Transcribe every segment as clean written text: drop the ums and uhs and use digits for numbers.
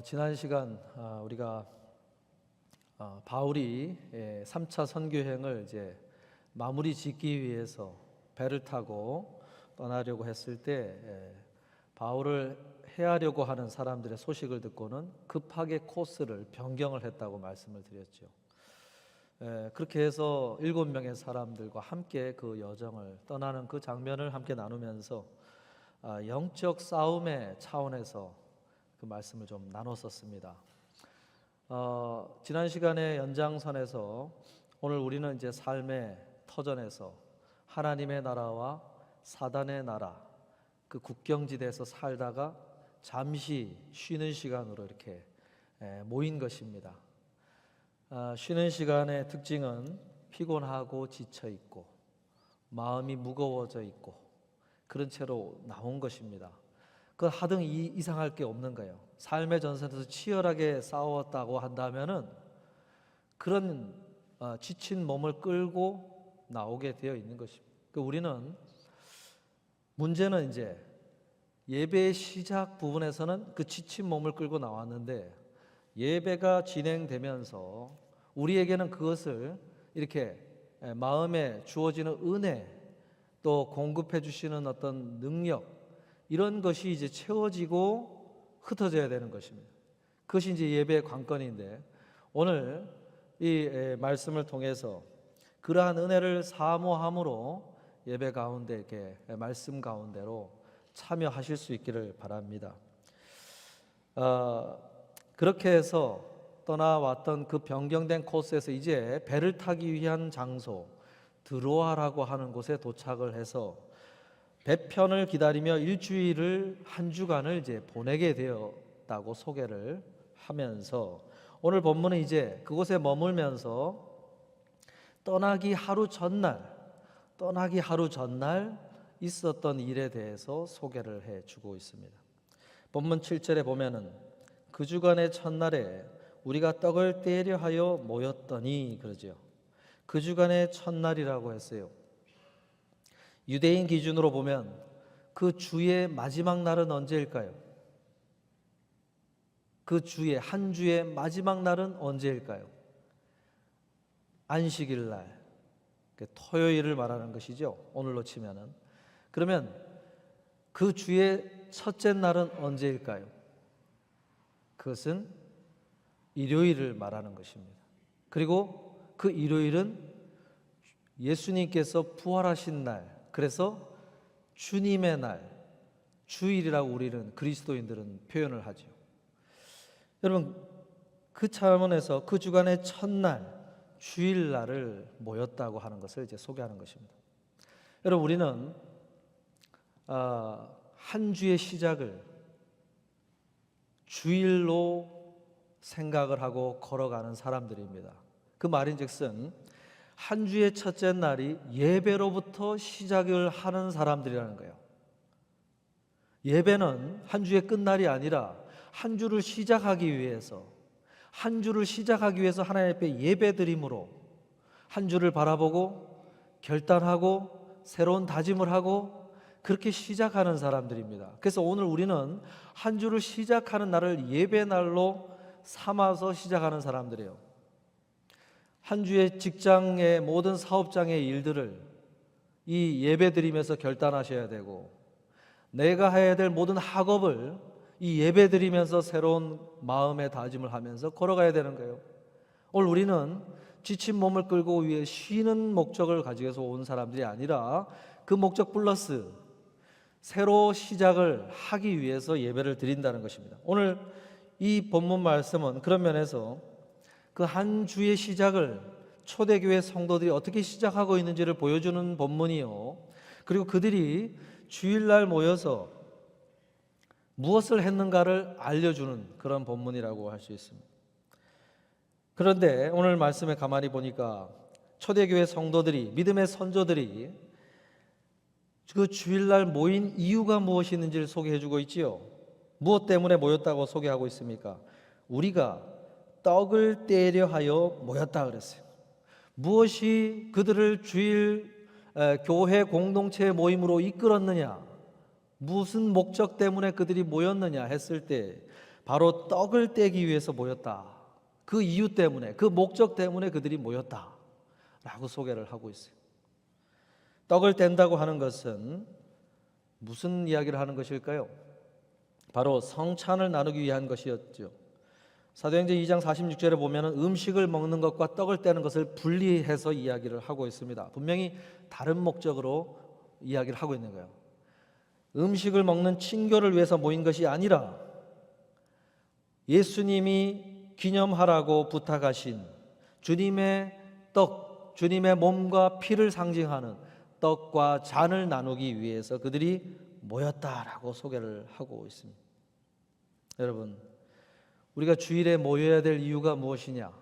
지난 시간 우리가 바울이 3차 선교행을 이제 마무리 짓기 위해서 배를 타고 떠나려고 했을 때 바울을 해하려고 하는 사람들의 소식을 듣고는 급하게 코스를 변경을 했다고 말씀을 드렸죠. 그렇게 해서 7명의 사람들과 함께 그 여정을 떠나는 그 장면을 함께 나누면서 영적 싸움의 차원에서 그 말씀을 좀 나눴었습니다. 지난 시간의 연장선에서 오늘 우리는 이제 삶의 터전에서 하나님의 나라와 사단의 나라, 그 국경지대에서 살다가 잠시 쉬는 시간으로 이렇게 모인 것입니다. 쉬는 시간의 특징은 피곤하고 지쳐 있고 마음이 무거워져 있고 그런 채로 나온 것입니다. 그 하등 이상할 게 없는 거예요. 삶의 전선에서 치열하게 싸웠다고 한다면은 그런 지친 몸을 끌고 나오게 되어 있는 것입니다. 우리는 문제는 이제 예배의 시작 부분에서는 그 지친 몸을 끌고 나왔는데 예배가 진행되면서 우리에게는 그것을 이렇게 마음에 주어지는 은혜 또 공급해 주시는 어떤 능력 이런 것이 이제 채워지고 흩어져야 되는 것입니다. 그것이 이제 예배의 관건인데 오늘 이 말씀을 통해서 그러한 은혜를 사모함으로 예배 가운데 이렇게 말씀 가운데로 참여하실 수 있기를 바랍니다. 그렇게 해서 떠나왔던 그 변경된 코스에서 이제 배를 타기 위한 장소 드로아라고 하는 곳에 도착을 해서 배편을 기다리며 일주일을 한 주간을 이제 보내게 되었다고 소개를 하면서 오늘 본문은 이제 그곳에 머물면서 떠나기 하루 전날 있었던 일에 대해서 소개를 해주고 있습니다. 본문 7절에 보면은 그 주간의 첫날에 우리가 떡을 떼려 하여 모였더니 그러죠. 그 주간의 첫날이라고 했어요. 유대인 기준으로 보면 그 주의 마지막 날은 언제일까요? 그 주의 한 주의 마지막 날은 언제일까요? 안식일 날, 토요일을 말하는 것이죠. 오늘로 치면은. 그러면 그 주의 첫째 날은 언제일까요? 그것은 일요일을 말하는 것입니다. 그리고 그 일요일은 예수님께서 부활하신 날, 그래서 주님의 날, 주일이라고 우리는 그리스도인들은 표현을 하죠. 여러분 그 차원에서 그 주간의 첫날 주일날을 모였다고 하는 것을 이제 소개하는 것입니다. 여러분 우리는 한 주의 시작을 주일로 생각을 하고 걸어가는 사람들입니다. 그 말인즉슨 한 주의 첫째 날이 예배로부터 시작을 하는 사람들이라는 거예요. 예배는 한 주의 끝날이 아니라 한 주를 시작하기 위해서 하나님 앞에 예배드림으로 한 주를 바라보고 결단하고 새로운 다짐을 하고 그렇게 시작하는 사람들입니다. 그래서 오늘 우리는 한 주를 시작하는 날을 예배날로 삼아서 시작하는 사람들이에요. 한 주의 직장의 모든 사업장의 일들을 이 예배 드리면서 결단하셔야 되고 내가 해야 될 모든 학업을 이 예배 드리면서 새로운 마음의 다짐을 하면서 걸어가야 되는 거예요. 오늘 우리는 지친 몸을 끌고 위해 쉬는 목적을 가지고서 온 사람들이 아니라 그 목적 플러스 새로 시작을 하기 위해서 예배를 드린다는 것입니다. 오늘 이 본문 말씀은 그런 면에서 그 한 주의 시작을 초대교회 성도들이 어떻게 시작하고 있는지를 보여주는 본문이요. 그리고 그들이 주일날 모여서 무엇을 했는가를 알려주는 그런 본문이라고 할 수 있습니다. 그런데 오늘 말씀에 가만히 보니까 초대교회 성도들이, 믿음의 선조들이 그 주일날 모인 이유가 무엇이 있는지를 소개해주고 있지요. 무엇 때문에 모였다고 소개하고 있습니까? 우리가 떡을 떼려 하여 모였다 그랬어요. 무엇이 그들을 주일 교회 공동체 모임으로 이끌었느냐, 무슨 목적 때문에 그들이 모였느냐 했을 때 바로 떡을 떼기 위해서 모였다. 그 이유 때문에, 그 목적 때문에 그들이 모였다 라고 소개를 하고 있어요. 떡을 뗀다고 하는 것은 무슨 이야기를 하는 것일까요? 바로 성찬을 나누기 위한 것이었죠. 사도행전 2장 46절에 보면 음식을 먹는 것과 떡을 떼는 것을 분리해서 이야기를 하고 있습니다. 분명히 다른 목적으로 이야기를 하고 있는 거예요. 음식을 먹는 친교를 위해서 모인 것이 아니라 예수님이 기념하라고 부탁하신 주님의 떡, 주님의 몸과 피를 상징하는 떡과 잔을 나누기 위해서 그들이 모였다라고 소개를 하고 있습니다. 여러분, 우리가 주일에 모여야 될 이유가 무엇이냐?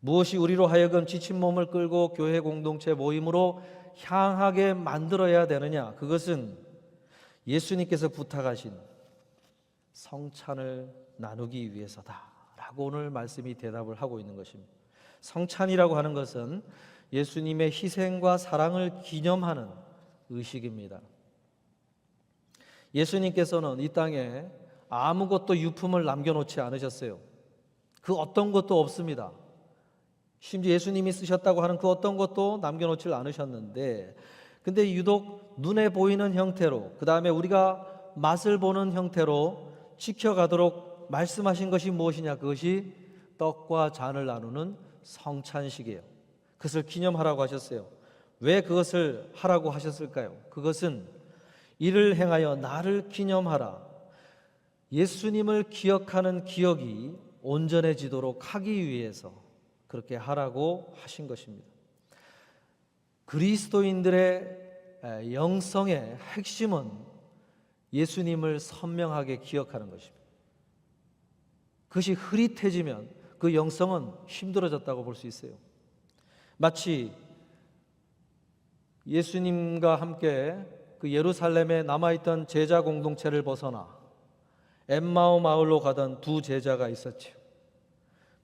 무엇이 우리로 하여금 지친 몸을 끌고 교회 공동체 모임으로 향하게 만들어야 되느냐? 그것은 예수님께서 부탁하신 성찬을 나누기 위해서다라고 오늘 말씀이 대답을 하고 있는 것입니다. 성찬이라고 하는 것은 예수님의 희생과 사랑을 기념하는 의식입니다. 예수님께서는 이 땅에 아무것도 유품을 남겨놓지 않으셨어요. 그 어떤 것도 없습니다. 심지어 예수님이 쓰셨다고 하는 그 어떤 것도 남겨놓지 않으셨는데, 근데 유독 눈에 보이는 형태로, 그 다음에 우리가 맛을 보는 형태로 지켜가도록 말씀하신 것이 무엇이냐? 그것이 떡과 잔을 나누는 성찬식이에요. 그것을 기념하라고 하셨어요. 왜 그것을 하라고 하셨을까요? 그것은 이를 행하여 나를 기념하라, 예수님을 기억하는 기억이 온전해지도록 하기 위해서 그렇게 하라고 하신 것입니다. 그리스도인들의 영성의 핵심은 예수님을 선명하게 기억하는 것입니다. 그것이 흐릿해지면 그 영성은 힘들어졌다고 볼 수 있어요. 마치 예수님과 함께 그 예루살렘에 남아있던 제자 공동체를 벗어나 엠마오 마을로 가던 두 제자가 있었죠.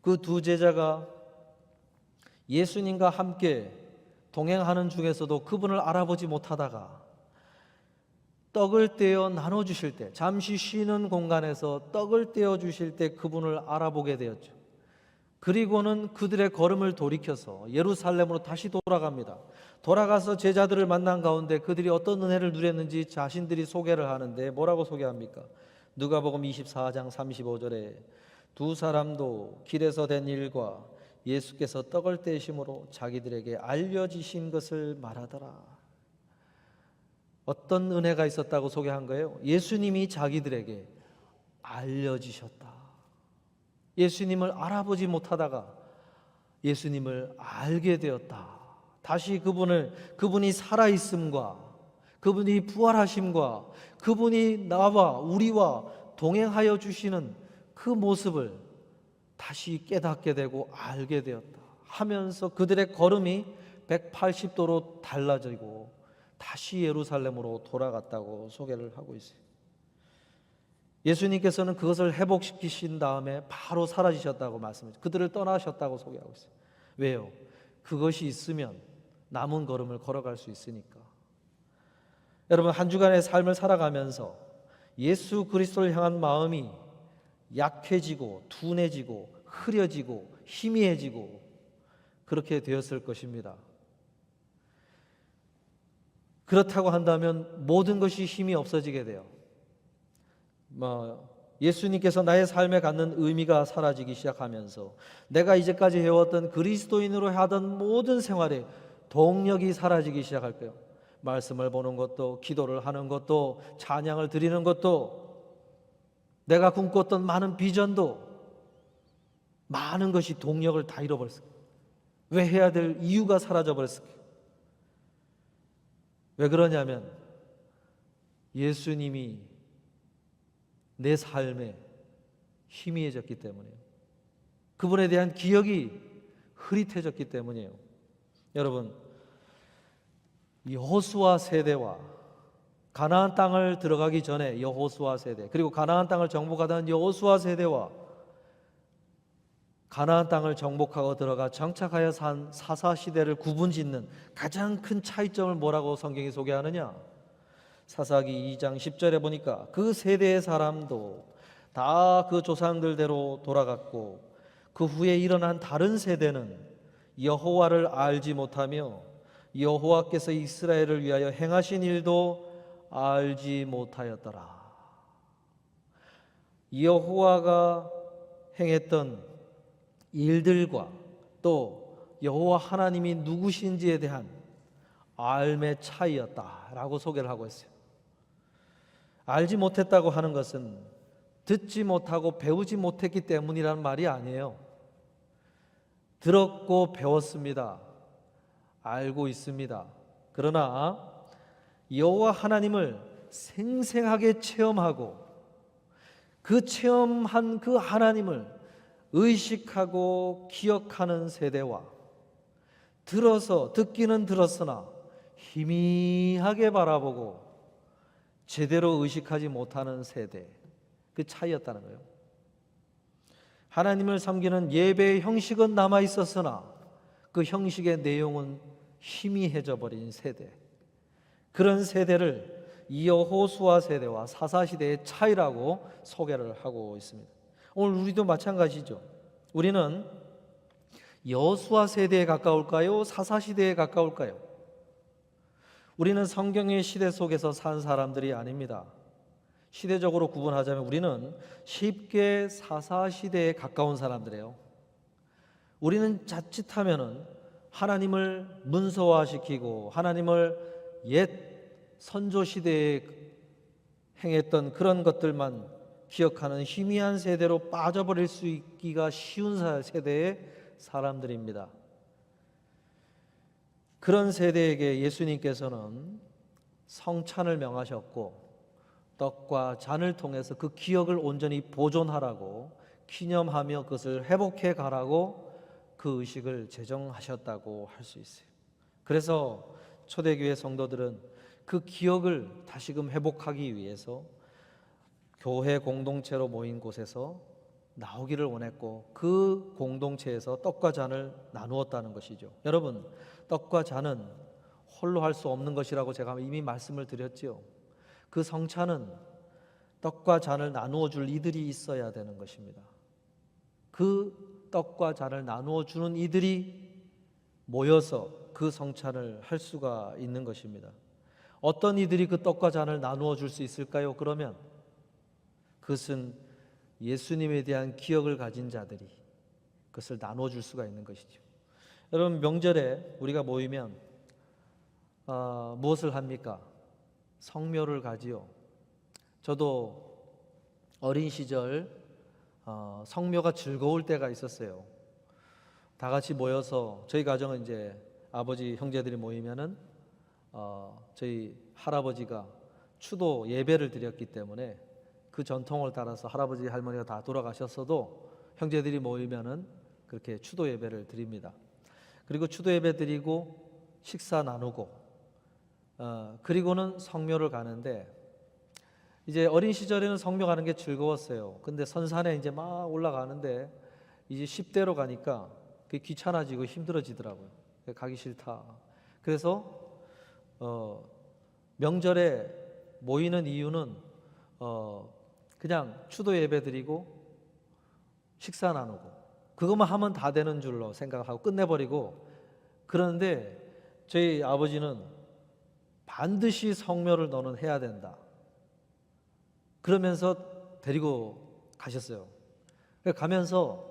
그 두 제자가 예수님과 함께 동행하는 중에서도 그분을 알아보지 못하다가 떡을 떼어 나눠주실 때, 잠시 쉬는 공간에서 떡을 떼어 주실 때 그분을 알아보게 되었죠. 그리고는 그들의 걸음을 돌이켜서 예루살렘으로 다시 돌아갑니다. 돌아가서 제자들을 만난 가운데 그들이 어떤 은혜를 누렸는지 자신들이 소개를 하는데 뭐라고 소개합니까? 누가복음 24장 35절에 두 사람도 길에서 된 일과 예수께서 떡을 떼심으로 자기들에게 알려지신 것을 말하더라. 어떤 은혜가 있었다고 소개한 거예요? 예수님이 자기들에게 알려지셨다. 예수님을 알아보지 못하다가 예수님을 알게 되었다. 다시 그분이 살아있음과 그분이 부활하심과 그분이 나와 우리와 동행하여 주시는 그 모습을 다시 깨닫게 되고 알게 되었다 하면서 그들의 걸음이 180도로 달라지고 다시 예루살렘으로 돌아갔다고 소개를 하고 있어요. 예수님께서는 그것을 회복시키신 다음에 바로 사라지셨다고 말씀하셨어요. 그들을 떠나셨다고 소개하고 있어요. 왜요? 그것이 있으면 남은 걸음을 걸어갈 수 있으니까. 여러분, 한 주간의 삶을 살아가면서 예수 그리스도를 향한 마음이 약해지고 둔해지고 흐려지고 희미해지고 그렇게 되었을 것입니다. 그렇다고 한다면 모든 것이 힘이 없어지게 돼요. 예수님께서 나의 삶에 갖는 의미가 사라지기 시작하면서 내가 이제까지 해왔던 그리스도인으로 하던 모든 생활에 동력이 사라지기 시작할 거예요. 말씀을 보는 것도, 기도를 하는 것도, 찬양을 드리는 것도, 내가 꿈꿨던 많은 비전도, 많은 것이 동력을 다 잃어버렸어요. 왜 해야 될 이유가 사라져버렸어요. 왜 그러냐면 예수님이 내 삶에 희미해졌기 때문이에요. 그분에 대한 기억이 흐릿해졌기 때문이에요. 여러분, 여호수아 세대와 가나안 땅을 들어가기 전에 여호수아 세대, 그리고 가나안 땅을 정복하던 여호수아 세대와 가나안 땅을 정복하고 들어가 정착하여 산 사사 시대를 구분짓는 가장 큰 차이점을 뭐라고 성경이 소개하느냐? 사사기 2장 10절에 보니까 그 세대의 사람도 다 그 조상들대로 돌아갔고 그 후에 일어난 다른 세대는 여호와를 알지 못하며 여호와께서 이스라엘을 위하여 행하신 일도 알지 못하였더라. 여호와가 행했던 일들과 또 여호와 하나님이 누구신지에 대한 알의 차이였다라고 소개를 하고 있어요. 알지 못했다고 하는 것은 듣지 못하고 배우지 못했기 때문이라는 말이 아니에요. 들었고 배웠습니다. 알고 있습니다. 그러나 여호와 하나님을 생생하게 체험하고 그 체험한 그 하나님을 의식하고 기억하는 세대와 듣기는 들었으나 희미하게 바라보고 제대로 의식하지 못하는 세대, 그 차이였다는 거예요. 하나님을 섬기는 예배의 형식은 남아 있었으나 그 형식의 내용은 희미해져 버린 세대, 그런 세대를 여호수아 세대와 사사 시대의 차이라고 소개를 하고 있습니다. 오늘 우리도 마찬가지죠. 우리는 여호수아 세대에 가까울까요? 사사 시대에 가까울까요? 우리는 성경의 시대 속에서 산 사람들이 아닙니다. 시대적으로 구분하자면 우리는 쉽게 사사 시대에 가까운 사람들이에요. 우리는 자칫하면은 하나님을 문서화시키고 하나님을 옛 선조 시대에 행했던 그런 것들만 기억하는 희미한 세대로 빠져버릴 수 있기가 쉬운 세대의 사람들입니다. 그런 세대에게 예수님께서는 성찬을 명하셨고 떡과 잔을 통해서 그 기억을 온전히 보존하라고, 기념하며 그것을 회복해 가라고 그 의식을 제정하셨다고 할 수 있어요. 그래서 초대교회 성도들은 그 기억을 다시금 회복하기 위해서 교회 공동체로 모인 곳에서 나오기를 원했고 그 공동체에서 떡과 잔을 나누었다는 것이죠. 여러분, 떡과 잔은 홀로 할 수 없는 것이라고 제가 이미 말씀을 드렸지요. 그 성찬은 떡과 잔을 나누어 줄 이들이 있어야 되는 것입니다. 그 떡과 잔을 나누어 주는 이들이 모여서 그 성찬을 할 수가 있는 것입니다. 어떤 이들이 그 떡과 잔을 나누어 줄 수 있을까요? 그러면 그것은 예수님에 대한 기억을 가진 자들이 그것을 나누어 줄 수가 있는 것이죠. 여러분, 명절에 우리가 모이면 무엇을 합니까? 성묘를 가지요. 저도 어린 시절 성묘가 즐거울 때가 있었어요. 다 같이 모여서 저희 가정은 이제 아버지 형제들이 모이면은 저희 할아버지가 추도 예배를 드렸기 때문에 그 전통을 따라서 할아버지 할머니가 다 돌아가셨어도 형제들이 모이면은 그렇게 추도 예배를 드립니다. 그리고 추도 예배 드리고 식사 나누고 그리고는 성묘를 가는데, 이제 어린 시절에는 성묘 가는 게 즐거웠어요. 근데 선산에 이제 막 올라가는데 이제 10대로 가니까 그게 귀찮아지고 힘들어지더라고요. 가기 싫다. 그래서 명절에 모이는 이유는 그냥 추도 예배 드리고 식사 나누고 그것만 하면 다 되는 줄로 생각하고 끝내버리고, 그런데 저희 아버지는 반드시 성묘를 너는 해야 된다 그러면서 데리고 가셨어요. 가면서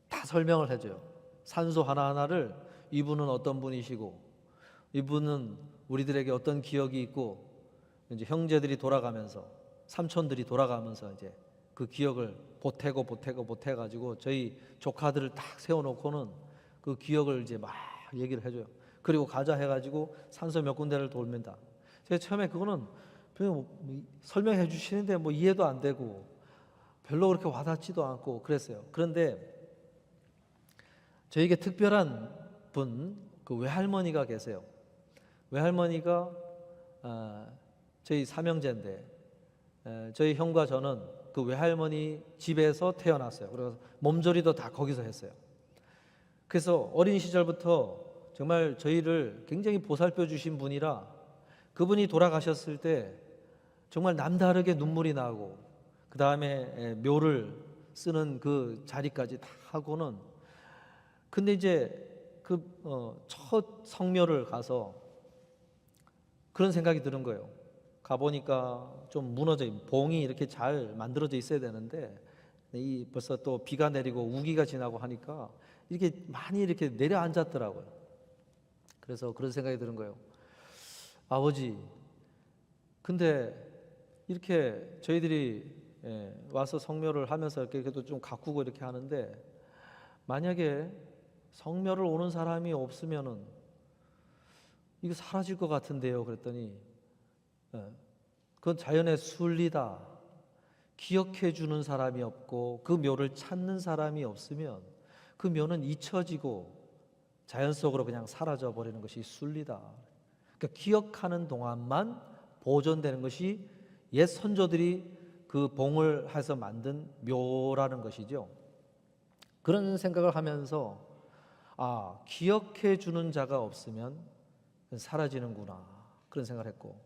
다 설명을 해줘요. 산소 하나하나를 이분은 어떤 분이시고 이분은 우리들에게 어떤 기억이 있고, 이제 형제들이 돌아가면서 삼촌들이 돌아가면서 이제 그 기억을 보태가지고 저희 조카들을 딱 세워놓고는 그 기억을 이제 막 얘기를 해줘요. 그리고 가자 해가지고 산소 몇 군데를 돌면다. 제가 처음에 그거는 설명해 주시는데 뭐 이해도 안 되고 별로 그렇게 와닿지도 않고 그랬어요. 그런데 저에게 특별한 분, 그 외할머니가 계세요. 외할머니가 저희 삼형제인데 저희 형과 저는 그 외할머니 집에서 태어났어요. 그래서 몸조리도 다 거기서 했어요. 그래서 어린 시절부터 정말 저희를 굉장히 보살펴 주신 분이라, 그분이 돌아가셨을 때 정말 남다르게 눈물이 나고 그 다음에 묘를 쓰는 그 자리까지 다 하고는, 근데 이제 첫 성묘를 가서 그런 생각이 드는 거예요. 가보니까 좀 무너져, 봉이 이렇게 잘 만들어져 있어야 되는데 벌써 또 비가 내리고 우기가 지나고 하니까 이렇게 많이 이렇게 내려앉았더라고요. 그래서 그런 생각이 드는 거예요. 아버지, 근데 이렇게 저희들이 와서 성묘를 하면서 이렇게 그래도 좀 가꾸고 이렇게 하는데, 만약에 성묘를 오는 사람이 없으면은 이거 사라질 것 같은데요. 그랬더니 그건 자연의 순리다. 기억해 주는 사람이 없고 그 묘를 찾는 사람이 없으면 그 묘는 잊혀지고 자연 속으로 그냥 사라져 버리는 것이 순리다. 그러니까 기억하는 동안만 보존되는 것이 옛 선조들이 그 봉을 해서 만든 묘라는 것이죠. 그런 생각을 하면서 기억해 주는 자가 없으면 사라지는구나, 그런 생각을 했고,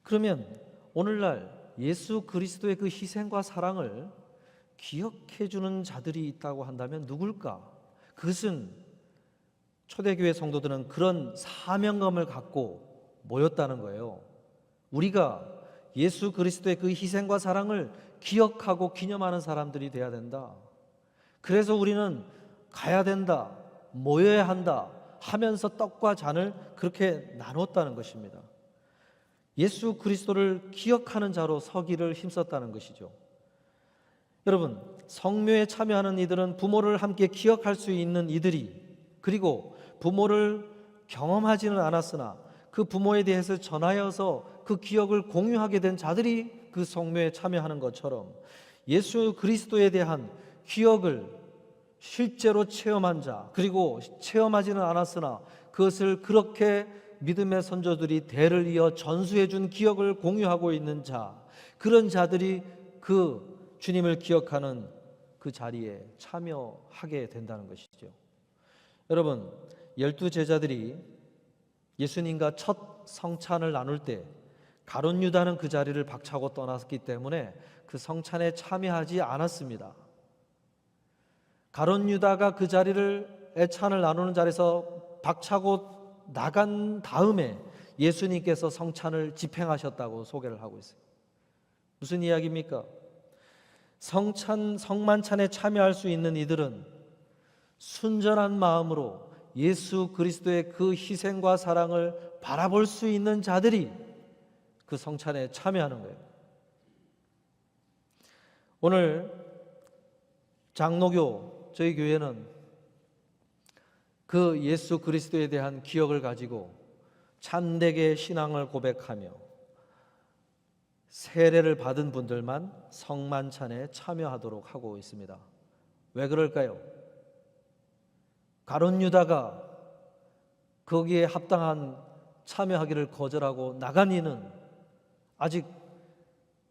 그러면 오늘날 예수 그리스도의 그 희생과 사랑을 기억해 주는 자들이 있다고 한다면 누굴까? 그것은 초대교회 성도들은 그런 사명감을 갖고 모였다는 거예요. 우리가 예수 그리스도의 그 희생과 사랑을 기억하고 기념하는 사람들이 돼야 된다. 그래서 우리는 가야 된다, 모여야 한다 하면서 떡과 잔을 그렇게 나눴다는 것입니다. 예수 그리스도를 기억하는 자로 서기를 힘썼다는 것이죠. 여러분, 성묘에 참여하는 이들은 부모를 함께 기억할 수 있는 이들이, 그리고 부모를 경험하지는 않았으나 그 부모에 대해서 전하여서 그 기억을 공유하게 된 자들이 그 성묘에 참여하는 것처럼, 예수 그리스도에 대한 기억을 실제로 체험한 자, 그리고 체험하지는 않았으나 그것을 그렇게 믿음의 선조들이 대를 이어 전수해 준 기억을 공유하고 있는 자, 그런 자들이 그 주님을 기억하는 그 자리에 참여하게 된다는 것이죠. 여러분, 12 제자들이 예수님과 첫 성찬을 나눌 때 가룟 유다는 그 자리를 박차고 떠났기 때문에 그 성찬에 참여하지 않았습니다. 가룟 유다가 그 자리를, 애찬을 나누는 자리에서 박차고 나간 다음에 예수님께서 성찬을 집행하셨다고 소개를 하고 있어요. 무슨 이야기입니까? 성만찬에 참여할 수 있는 이들은 순전한 마음으로 예수 그리스도의 그 희생과 사랑을 바라볼 수 있는 자들이 그 성찬에 참여하는 거예요. 오늘 장로교, 저희 교회는 그 예수 그리스도에 대한 기억을 가지고 참되게 신앙을 고백하며 세례를 받은 분들만 성만찬에 참여하도록 하고 있습니다. 왜 그럴까요? 가룟 유다가 거기에 합당한 참여하기를 거절하고 나간 이는 아직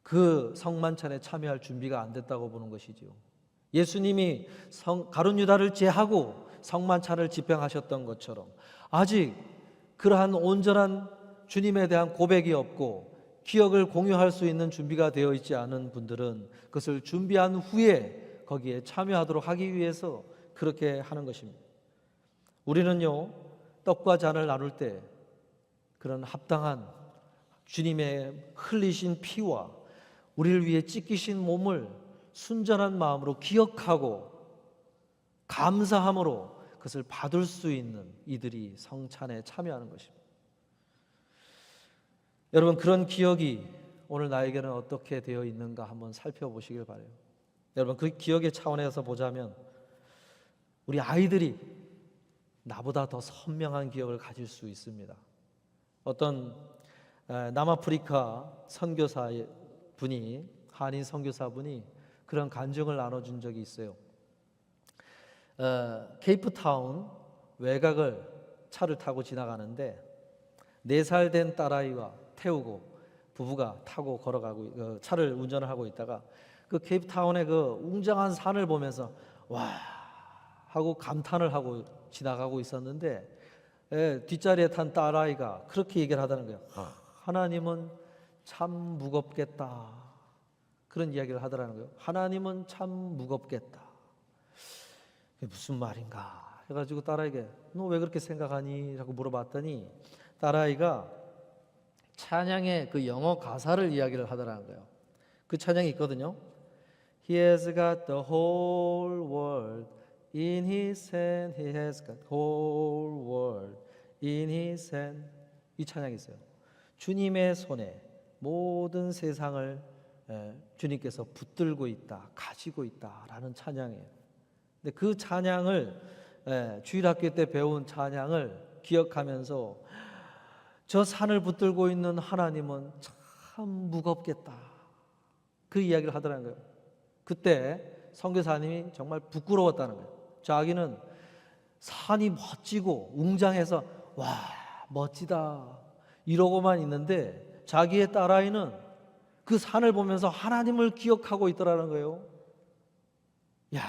그 성만찬에 참여할 준비가 안 됐다고 보는 것이지요. 예수님이 가룟 유다를 제하고 성만찬을 집행하셨던 것처럼 아직 그러한 온전한 주님에 대한 고백이 없고 기억을 공유할 수 있는 준비가 되어 있지 않은 분들은 그것을 준비한 후에 거기에 참여하도록 하기 위해서 그렇게 하는 것입니다. 우리는요, 떡과 잔을 나눌 때 그런 합당한 주님의 흘리신 피와 우리를 위해 찢기신 몸을 순전한 마음으로 기억하고 감사함으로 그것을 받을 수 있는 이들이 성찬에 참여하는 것입니다. 여러분, 그런 기억이 오늘 나에게는 어떻게 되어 있는가 한번 살펴보시길 바라요. 여러분, 그 기억의 차원에서 보자면 우리 아이들이 나보다 더 선명한 기억을 가질 수 있습니다. 어떤 남아프리카 선교사 분이, 한인 선교사 분이 그런 간증을 나눠준 적이 있어요. 케이프타운 외곽을 차를 타고 지나가는데 4살 된 딸아이와 태우고 부부가 타고 걸어가고 차를 운전을 하고 있다가 그 케이프타운의 그 웅장한 산을 보면서 와 하고 감탄을 하고 지나가고 있었는데 뒷자리에 탄 딸아이가 그렇게 얘기를 하다는 거예요. 하나님은 참 무겁겠다. 그런 이야기를 하더라는 거예요. 하나님은 참 무겁겠다. 그게 무슨 말인가 해가지고 딸아이에게 너 왜 그렇게 생각하니? 라고 물어봤더니 딸아이가 찬양의 그 영어 가사를 이야기를 하더라는 거예요. 그 찬양이 있거든요. He has got the whole world in his hand. He has got the whole world in his hand. 이 찬양이 있어요. 주님의 손에 모든 세상을 주님께서 붙들고 있다, 가지고 있다라는 찬양이에요. 근데 그 찬양을 주일학교 때 배운 찬양을 기억하면서 저 산을 붙들고 있는 하나님은 참 무겁겠다. 그 이야기를 하더라는 거예요. 그때 선교사님이 정말 부끄러웠다는 거예요. 자기는 산이 멋지고 웅장해서 와 멋지다 이러고만 있는데 자기의 딸아이는 그 산을 보면서 하나님을 기억하고 있더라는 거예요. 야,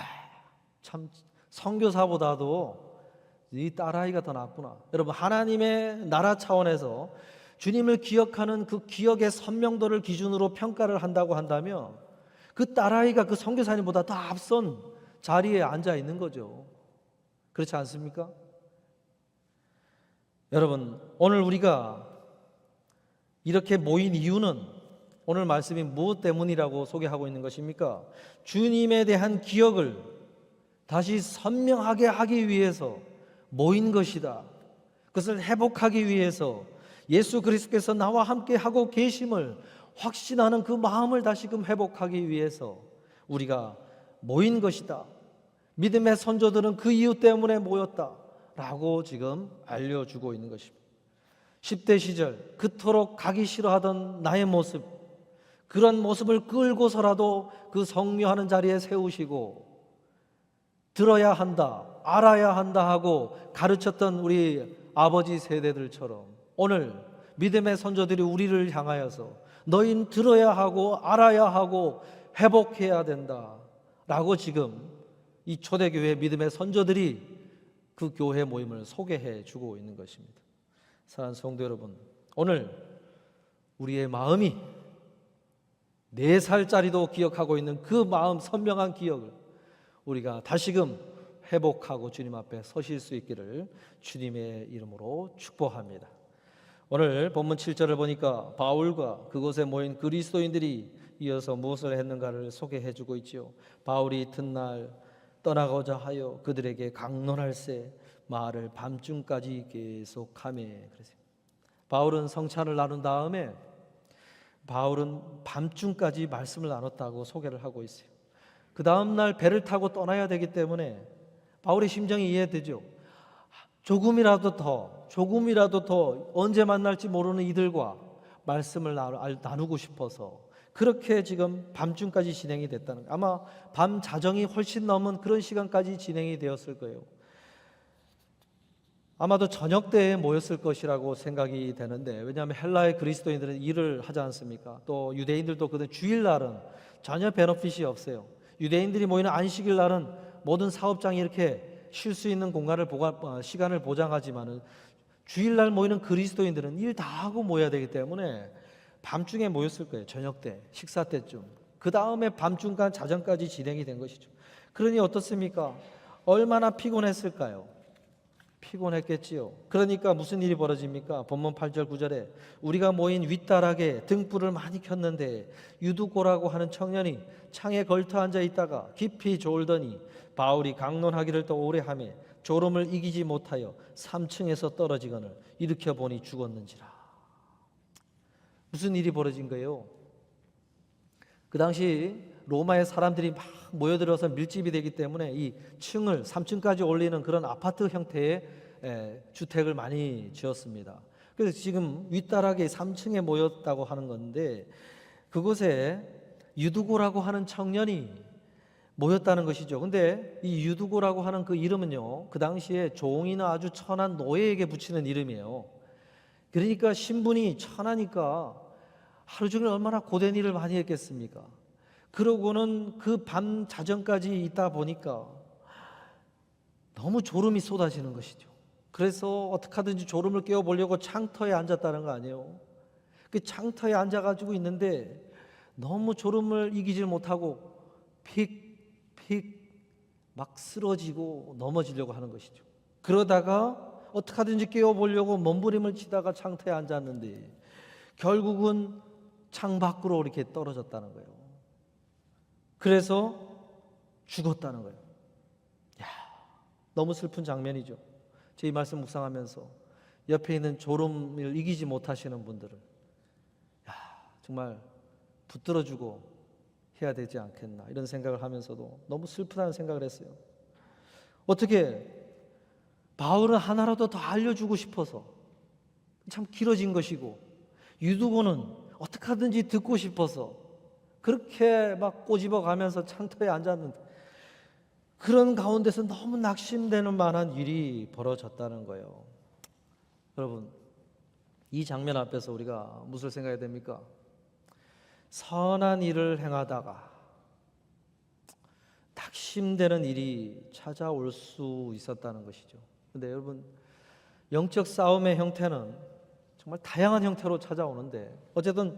참 선교사보다도 이 딸아이가 더 낫구나. 여러분, 하나님의 나라 차원에서 주님을 기억하는 그 기억의 선명도를 기준으로 평가를 한다고 한다면 그 딸아이가 그 선교사님보다 더 앞선 자리에 앉아 있는 거죠. 그렇지 않습니까? 여러분, 오늘 우리가 이렇게 모인 이유는 오늘 말씀이 무엇 때문이라고 소개하고 있는 것입니까? 주님에 대한 기억을 다시 선명하게 하기 위해서 모인 것이다. 그것을 회복하기 위해서 예수 그리스도께서 나와 함께 하고 계심을 확신하는 그 마음을 다시금 회복하기 위해서 우리가 모인 것이다. 믿음의 선조들은 그 이유 때문에 모였다라고 지금 알려주고 있는 것입니다. 10대 시절 그토록 가기 싫어하던 나의 모습, 그런 모습을 끌고서라도 그 성묘하는 자리에 세우시고 들어야 한다, 알아야 한다 하고 가르쳤던 우리 아버지 세대들처럼 오늘 믿음의 선조들이 우리를 향하여서 너희는 들어야 하고 알아야 하고 회복해야 된다 라고 지금 이 초대교회 믿음의 선조들이 그 교회 모임을 소개해 주고 있는 것입니다. 사랑하는 성도 여러분, 오늘 우리의 마음이 4살짜리도 기억하고 있는 그 마음 선명한 기억을 우리가 다시금 회복하고 주님 앞에 서실 수 있기를 주님의 이름으로 축복합니다. 오늘 본문 7절을 보니까 바울과 그곳에 모인 그리스도인들이 이어서 무엇을 했는가를 소개해 주고 있지요. 바울이 이튿날 떠나고자 하여 그들에게 강론할세 말을 밤중까지 계속하매 그랬어요. 바울은 성찬을 나눈 다음에 바울은 밤중까지 말씀을 나눴다고 소개를 하고 있어요. 그 다음날 배를 타고 떠나야 되기 때문에 바울의 심정이 이해되죠. 조금이라도 더 언제 만날지 모르는 이들과 말씀을 나누고 싶어서 그렇게 지금 밤중까지 진행이 됐다는 거예요. 아마 밤 자정이 훨씬 넘은 그런 시간까지 진행이 되었을 거예요. 아마도 저녁 때에 모였을 것이라고 생각이 되는데, 왜냐하면 헬라의 그리스도인들은 일을 하지 않습니까? 또 유대인들도 그들 주일날은 전혀 베너핏이 없어요. 유대인들이 모이는 안식일 날은 모든 사업장이 이렇게 쉴 수 있는 시간을 보장하지만은 주일날 모이는 그리스도인들은 일 다 하고 모여야 되기 때문에 밤중에 모였을 거예요. 저녁 때, 식사 때쯤. 그 다음에 밤중간 자정까지 진행이 된 것이죠. 그러니 어떻습니까? 얼마나 피곤했을까요? 피곤했겠지요. 그러니까 무슨 일이 벌어집니까? 본문 8절 9절에 우리가 모인 윗다락에 등불을 많이 켰는데 유두고라고 하는 청년이 창에 걸터 앉아 있다가 깊이 졸더니 바울이 강론하기를 또 오래 하며 졸음을 이기지 못하여 3층에서 떨어지거늘 일으켜 보니 죽었는지라. 무슨 일이 벌어진 거예요? 그 당시 로마의 사람들이 막 모여들어서 밀집이 되기 때문에 이 층을 3층까지 올리는 그런 아파트 형태의 주택을 많이 지었습니다. 그래서 지금 윗다락에 3층에 모였다고 하는 건데 그곳에 유두고라고 하는 청년이 모였다는 것이죠. 근데 이 유두고라고 하는 그 이름은요, 그 당시에 종이나 아주 천한 노예에게 붙이는 이름이에요. 그러니까 신분이 천하니까 하루 종일 얼마나 고된 일을 많이 했겠습니까? 그러고는 그 밤 자정까지 있다 보니까 너무 졸음이 쏟아지는 것이죠. 그래서 어떻게 하든지 졸음을 깨워보려고 창터에 앉았다는 거 아니에요. 그 창터에 앉아가지고 있는데 너무 졸음을 이기질 못하고 픽 막 쓰러지고 넘어지려고 하는 것이죠. 그러다가 어떻게 하든지 깨워보려고 몸부림을 치다가 창터에 앉았는데 결국은 창 밖으로 이렇게 떨어졌다는 거예요. 그래서 죽었다는 거예요. 야, 너무 슬픈 장면이죠. 제 이 말씀 묵상하면서 옆에 있는 졸음을 이기지 못하시는 분들은 정말 붙들어주고 해야 되지 않겠나 이런 생각을 하면서도 너무 슬프다는 생각을 했어요. 어떻게 바울은 하나라도 더 알려주고 싶어서 참 길어진 것이고 유두고는 어떻게 하든지 듣고 싶어서 그렇게 막 꼬집어 가면서 창터에 앉았는데 그런 가운데서 너무 낙심되는 만한 일이 벌어졌다는 거예요. 여러분, 이 장면 앞에서 우리가 무엇을 생각해야 됩니까? 선한 일을 행하다가 낙심되는 일이 찾아올 수 있었다는 것이죠. 그런데 여러분, 영적 싸움의 형태는 정말 다양한 형태로 찾아오는데 어쨌든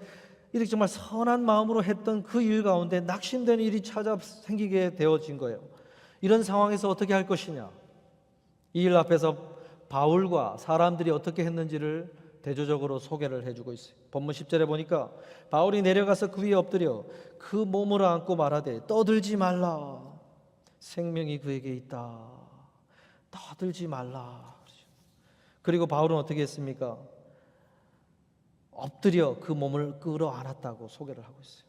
이렇게 정말 선한 마음으로 했던 그 일 가운데 낙심되는 일이 찾아 생기게 되어진 거예요. 이런 상황에서 어떻게 할 것이냐? 이 일 앞에서 바울과 사람들이 어떻게 했는지를 대조적으로 소개를 해주고 있어요. 본문 10절에 보니까 바울이 내려가서 그 위에 엎드려 그 몸을 안고 말하되 떠들지 말라. 생명이 그에게 있다. 떠들지 말라. 그리고 바울은 어떻게 했습니까? 엎드려 그 몸을 끌어안았다고 소개를 하고 있어요.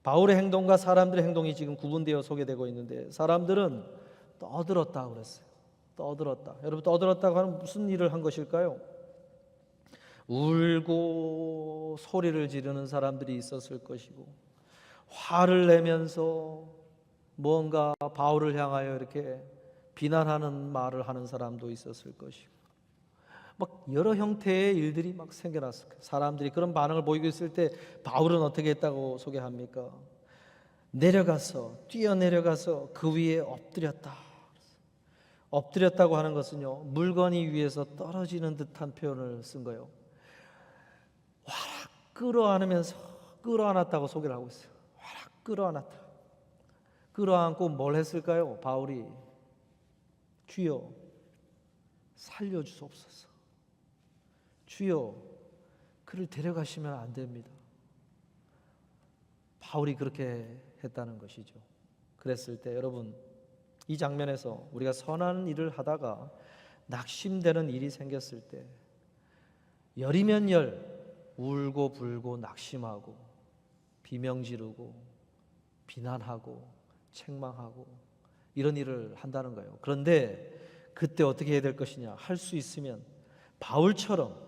바울의 행동과 사람들의 행동이 지금 구분되어 소개되고 있는데 사람들은 떠들었다고 그랬어요. 떠들었다. 여러분, 떠들었다고 하는 무슨 일을 한 것일까요? 울고 소리를 지르는 사람들이 있었을 것이고 화를 내면서 뭔가 바울을 향하여 이렇게 비난하는 말을 하는 사람도 있었을 것이고 막 여러 형태의 일들이 막 생겨났을 거예요. 사람들이 그런 반응을 보이고 있을 때 바울은 어떻게 했다고 소개합니까? 뛰어내려가서 그 위에 엎드렸다. 엎드렸다고 하는 것은요, 물건이 위에서 떨어지는 듯한 표현을 쓴 거예요. 와락 끌어안으면서 끌어안았다고 소개를 하고 있어요. 와락 끌어안았다. 끌어안고 뭘 했을까요? 바울이 주여 살려주옵소서. 주여 그를 데려가시면 안 됩니다. 바울이 그렇게 했다는 것이죠. 그랬을 때 여러분, 이 장면에서 우리가 선한 일을 하다가 낙심되는 일이 생겼을 때 열이면 열 울고 불고 낙심하고 비명 지르고 비난하고 책망하고 이런 일을 한다는 거예요. 그런데 그때 어떻게 해야 될 것이냐? 할 수 있으면 바울처럼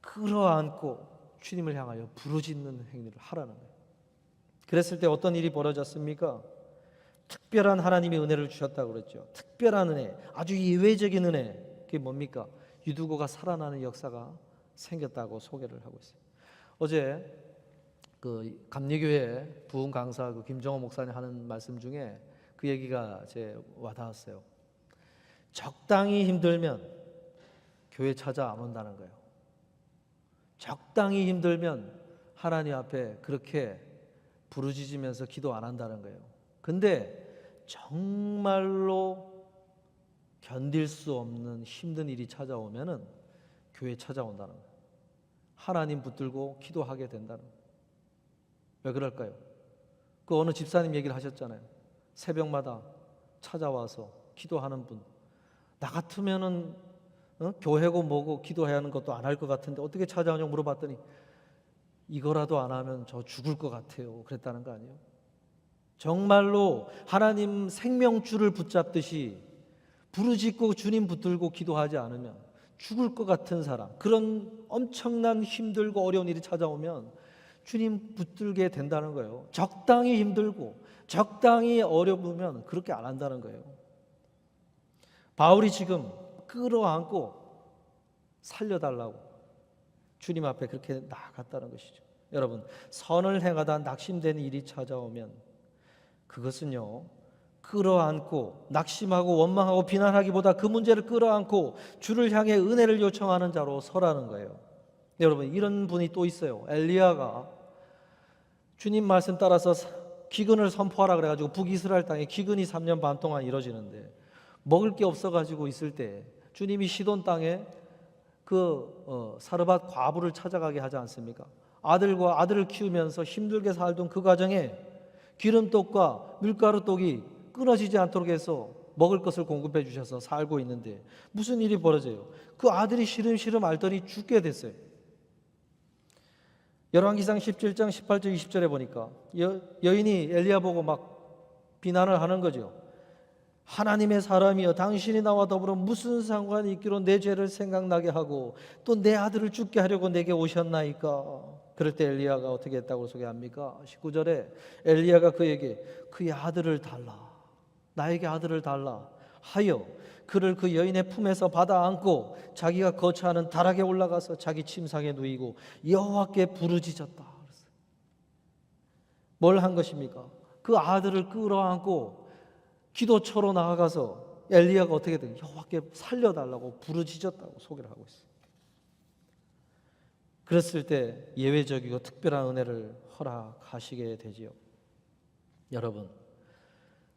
끌어안고 주님을 향하여 부르짖는 행위를 하라는 거예요. 그랬을 때 어떤 일이 벌어졌습니까? 특별한 하나님의 은혜를 주셨다고 그랬죠. 특별한 은혜, 아주 예외적인 은혜. 그게 뭡니까? 유두고가 살아나는 역사가 생겼다고 소개를 하고 있어요. 어제 그 감리교회 부흥 강사 그 김정호 목사님 하는 말씀 중에 그 얘기가 제 와닿았어요. 적당히 힘들면 교회 찾아 안 온다는 거예요. 적당히 힘들면 하나님 앞에 그렇게 부르짖으면서 기도 안 한다는 거예요. 근데 정말로 견딜 수 없는 힘든 일이 찾아오면은 교회 찾아온다는 거예요. 하나님 붙들고 기도하게 된다는 거예요. 왜 그럴까요? 그 어느 집사님 얘기를 하셨잖아요. 새벽마다 찾아와서 기도하는 분. 나 같으면은 교회고 뭐고 기도해야 하는 것도 안 할 것 같은데 어떻게 찾아오냐고 물어봤더니 이거라도 안 하면 저 죽을 것 같아요. 그랬다는 거 아니에요? 정말로 하나님 생명줄을 붙잡듯이 부르짖고 주님 붙들고 기도하지 않으면 죽을 것 같은 사람, 그런 엄청난 힘들고 어려운 일이 찾아오면 주님 붙들게 된다는 거예요. 적당히 힘들고 적당히 어려우면 그렇게 안 한다는 거예요. 바울이 지금 끌어안고 살려달라고 주님 앞에 그렇게 나아갔다는 것이죠. 여러분, 선을 행하다 낙심되는 일이 찾아오면 그것은요, 끌어안고 낙심하고 원망하고 비난하기보다 그 문제를 끌어안고 주를 향해 은혜를 요청하는 자로 서라는 거예요. 여러분, 이런 분이 또 있어요. 엘리야가 주님 말씀 따라서 기근을 선포하라 그래가지고 북이스라엘 땅에 기근이 3년 반 동안 이루어지는데 먹을 게 없어가지고 있을 때 주님이 시돈 땅에 사르밧 과부를 찾아가게 하지 않습니까? 아들을 키우면서 힘들게 살던 그 가정에 기름떡과 밀가루떡이 끊어지지 않도록 해서 먹을 것을 공급해 주셔서 살고 있는데 무슨 일이 벌어져요? 그 아들이 시름시름 앓더니 죽게 됐어요. 열왕기상 17장 18절 20절에 보니까 여인이 엘리야 보고 막 비난을 하는 거죠. 하나님의 사람이여, 당신이 나와 더불어 무슨 상관이 있기로 내 죄를 생각나게 하고 또 내 아들을 죽게 하려고 내게 오셨나이까? 그럴 때 엘리야가 어떻게 했다고 소개합니까? 19절에 엘리야가 그에게 그의 아들을 달라, 나에게 아들을 달라 하여 그를 그 여인의 품에서 받아 안고 자기가 거처하는 다락에 올라가서 자기 침상에 누이고 여호와께 부르짖었다. 뭘 한 것입니까? 그 아들을 끌어안고 기도처로 나아가서 엘리야가 어떻게 된 여호와께 살려달라고 부르짖었다고 소개를 하고 있어요. 그랬을 때 예외적이고 특별한 은혜를 허락하시게 되지요. 여러분,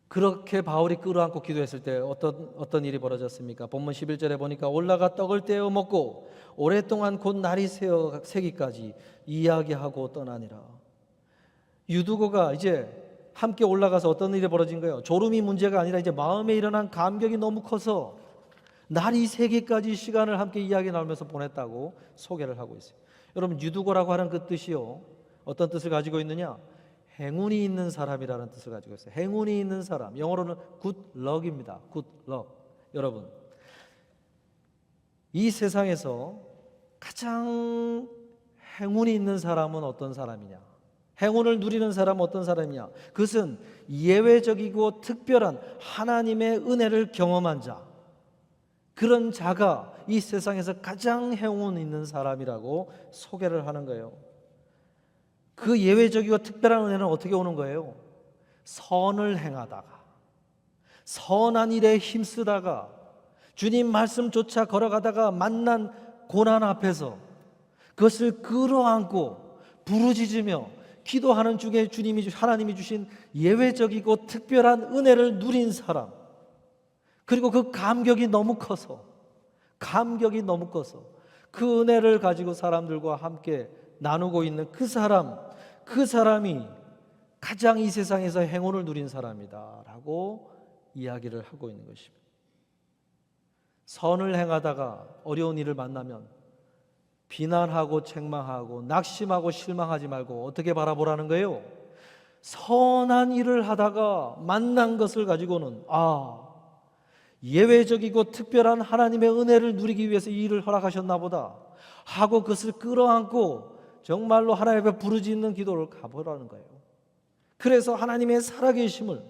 그렇게 바울이 끌어안고 기도했을 때 어떤 일이 벌어졌습니까? 본문 11절에 보니까 올라가 떡을 떼어 먹고 오랫동안 곧 날이 새기까지 이야기하고 떠나니라. 유두고가 이제 함께 올라가서 어떤 일이 벌어진 거예요? 졸음이 문제가 아니라 이제 마음에 일어난 감격이 너무 커서 날이 새기까지 시간을 함께 이야기 나누면서 보냈다고 소개를 하고 있어요. 여러분, 유두고라고 하는 그 뜻이요, 어떤 뜻을 가지고 있느냐? 행운이 있는 사람이라는 뜻을 가지고 있어요. 행운이 있는 사람, 영어로는 good luck입니다. good luck. 여러분, 이 세상에서 가장 행운이 있는 사람은 어떤 사람이냐? 행운을 누리는 사람은 어떤 사람이냐? 그것은 예외적이고 특별한 하나님의 은혜를 경험한 자, 그런 자가 이 세상에서 가장 행운 있는 사람이라고 소개를 하는 거예요. 그 예외적이고 특별한 은혜는 어떻게 오는 거예요? 선을 행하다가, 선한 일에 힘쓰다가, 주님 말씀 쫓아 걸어가다가 만난 고난 앞에서 그것을 끌어안고 부르짖으며 기도하는 중에 하나님이 주신 예외적이고 특별한 은혜를 누린 사람, 그리고 그 감격이 너무 커서 그 은혜를 가지고 사람들과 함께 나누고 있는 그 사람이 가장 이 세상에서 행운을 누린 사람이다라고 이야기를 하고 있는 것입니다. 선을 행하다가 어려운 일을 만나면 비난하고 책망하고 낙심하고 실망하지 말고 어떻게 바라보라는 거예요? 선한 일을 하다가 만난 것을 가지고는 예외적이고 특별한 하나님의 은혜를 누리기 위해서 이 일을 허락하셨나 보다 하고 그것을 끌어안고 정말로 하나님 앞에 부르짖는 기도를 가보라는 거예요. 그래서 하나님의 살아계심을,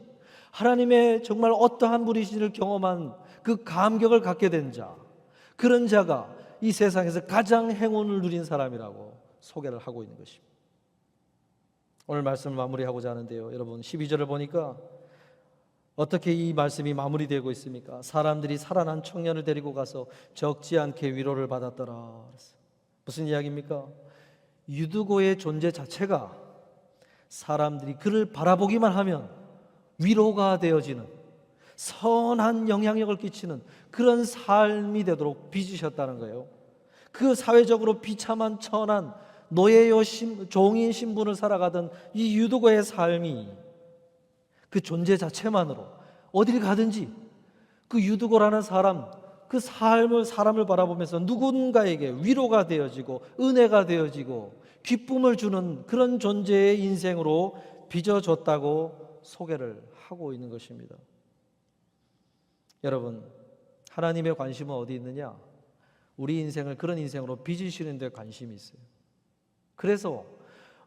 하나님의 정말 어떠한 분이신지를 경험한 그 감격을 갖게 된 자, 그런 자가 이 세상에서 가장 행운을 누린 사람이라고 소개를 하고 있는 것입니다. 오늘 말씀을 마무리하고자 하는데요, 여러분 12절을 보니까 어떻게 이 말씀이 마무리되고 있습니까? 사람들이 살아난 청년을 데리고 가서 적지 않게 위로를 받았더라. 무슨 이야기입니까? 유두고의 존재 자체가 사람들이 그를 바라보기만 하면 위로가 되어지는, 선한 영향력을 끼치는 그런 삶이 되도록 빚으셨다는 거예요. 그 사회적으로 비참한 천한 노예요 종인 신분을 살아가던 이 유두고의 삶이 그 존재 자체만으로 어디를 가든지 그 유두고라는 사람, 그 사람을 바라보면서 누군가에게 위로가 되어지고 은혜가 되어지고 기쁨을 주는 그런 존재의 인생으로 빚어졌다고 소개를 하고 있는 것입니다. 여러분, 하나님의 관심은 어디 있느냐? 우리 인생을 그런 인생으로 빚으시는 데 관심이 있어요. 그래서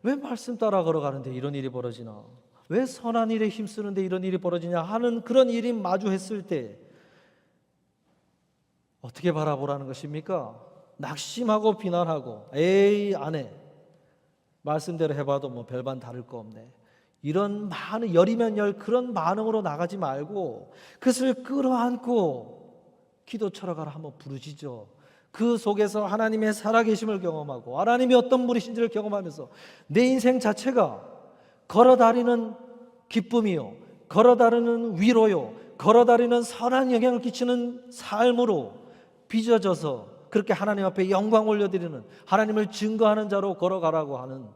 왜 말씀 따라 걸어가는데 이런 일이 벌어지나? 왜 선한 일에 힘쓰는데 이런 일이 벌어지냐 하는 그런 일이 마주했을 때 어떻게 바라보라는 것입니까? 낙심하고 비난하고 에이 안 해, 말씀대로 해봐도 뭐 별반 다를 거 없네, 이런 많은 열이면 열 그런 반응으로 나가지 말고 그것을 끌어안고 기도처럼 가라 한번 부르짖어. 그 속에서 하나님의 살아계심을 경험하고 하나님이 어떤 분이신지를 경험하면서 내 인생 자체가 걸어다니는 기쁨이요, 걸어다니는 위로요, 걸어다니는 선한 영향을 끼치는 삶으로 빚어져서 그렇게 하나님 앞에 영광 올려드리는, 하나님을 증거하는 자로 걸어가라고 하는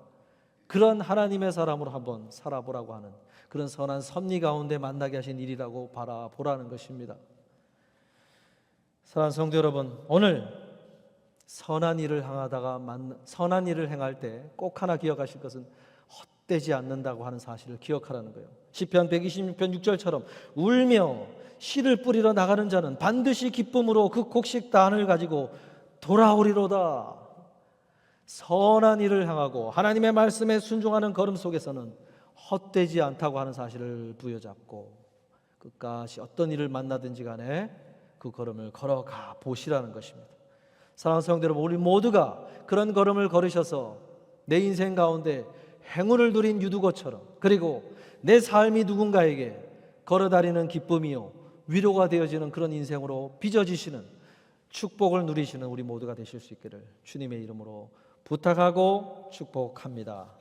그런 하나님의 사람으로 한번 살아보라고 하는 그런 선한 섭리 가운데 만나게 하신 일이라고 바라보라는 것입니다. 사랑하는 성도 여러분, 오늘 선한 일을 행할 때 꼭 하나 기억하실 것은 헛되지 않는다고 하는 사실을 기억하라는 거예요. 시편 126편 6절처럼 울며 씨를 뿌리러 나가는 자는 반드시 기쁨으로 그 곡식단을 가지고 돌아오리로다. 선한 일을 향하고 하나님의 말씀에 순종하는 걸음 속에서는 헛되지 않다고 하는 사실을 부여잡고 끝까지 어떤 일을 만나든지 간에 그 걸음을 걸어가 보시라는 것입니다. 사랑하는 성도 여러분, 우리 모두가 그런 걸음을 걸으셔서 내 인생 가운데 행운을 누린 유두거처럼, 그리고 내 삶이 누군가에게 걸어다니는 기쁨이요 위로가 되어지는 그런 인생으로 빚어지시는 축복을 누리시는 우리 모두가 되실 수 있기를 주님의 이름으로 부탁하고 축복합니다.